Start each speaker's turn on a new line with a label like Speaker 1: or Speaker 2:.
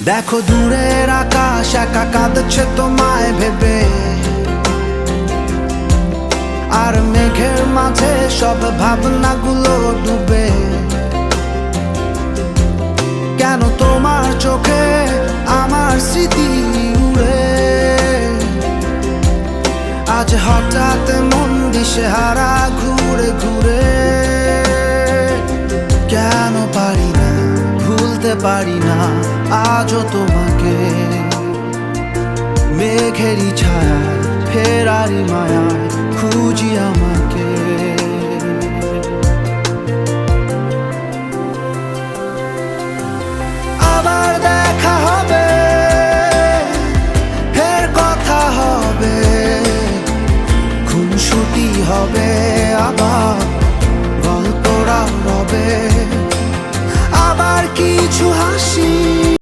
Speaker 1: দেখো দূরের আকাশ একা কাঁদছে তোমায় ভেবে, আর মেঘের মাঝে সব ভাবনাগুলো ডুবে। কেন তোমার চোখে আমার স্মৃতি উড়ে, আজ হঠাৎ মন দিশেহারা ঘুরে ঘুরে। কেন পারি না ভুলতে পারি না আজও তোমাকে, মেঘেরই ছায়ায় ফেরারি মায়ায় খুঁজি আমাকে। আবার দেখা হবে, ফের কথা হবে, খুনসুটি হবে, আবার গল্পরা রবে, আবার কিছু হাসি